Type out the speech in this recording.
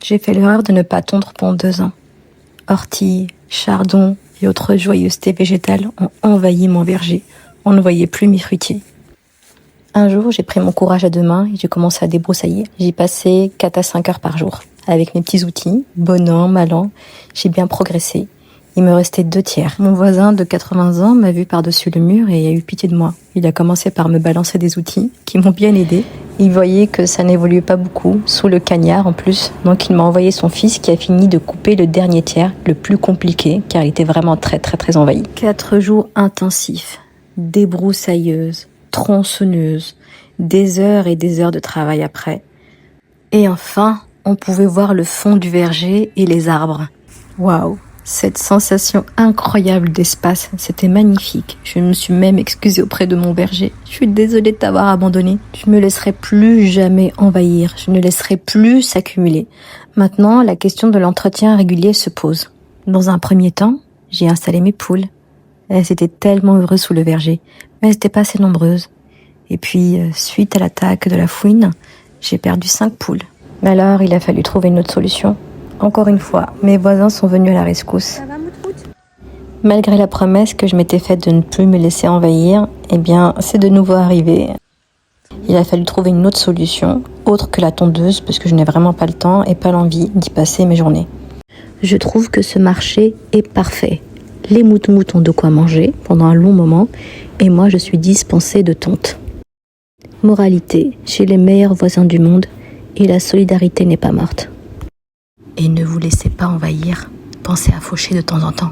J'ai fait l'erreur de ne pas tondre pendant 2 ans. Orties, chardons et autres joyeusetés végétales ont envahi mon verger. On ne voyait plus mes fruitiers. Un jour, j'ai pris mon courage à 2 mains et j'ai commencé à débroussailler. J'y passais 4 à 5 heures par jour. Avec mes petits outils, bon an, mal an, j'ai bien progressé. Il me restait 2/3. Mon voisin de 80 ans m'a vu par-dessus le mur et a eu pitié de moi. Il a commencé par me balancer des outils qui m'ont bien aidé. Il voyait que ça n'évoluait pas beaucoup, sous le cagnard en plus. Donc il m'a envoyé son fils qui a fini de couper le dernier tiers, le plus compliqué, car il était vraiment très envahi. 4 jours intensifs, débroussailleuse, tronçonneuse, des heures et des heures de travail après. Et enfin, on pouvait voir le fond du verger et les arbres. Waouh! Cette sensation incroyable d'espace, c'était magnifique. Je me suis même excusée auprès de mon berger. Je suis désolée de t'avoir abandonné. Je ne me laisserai plus jamais envahir. Je ne laisserai plus s'accumuler. Maintenant, la question de l'entretien régulier se pose. Dans un premier temps, j'ai installé mes poules. Elles étaient tellement heureuses sous le verger, mais elles n'étaient pas assez nombreuses. Et puis, suite à l'attaque de la fouine, j'ai perdu 5 poules. Mais alors, il a fallu trouver une autre solution. Encore une fois, mes voisins sont venus à la rescousse. Malgré la promesse que je m'étais faite de ne plus me laisser envahir, eh bien, c'est de nouveau arrivé. Il a fallu trouver une autre solution, autre que la tondeuse, parce que je n'ai vraiment pas le temps et pas l'envie d'y passer mes journées. Je trouve que ce marché est parfait. Les moutons ont de quoi manger pendant un long moment, et moi je suis dispensée de tonte. Moralité, j'ai les meilleurs voisins du monde, et la solidarité n'est pas morte. Et ne vous laissez pas envahir, pensez à faucher de temps en temps.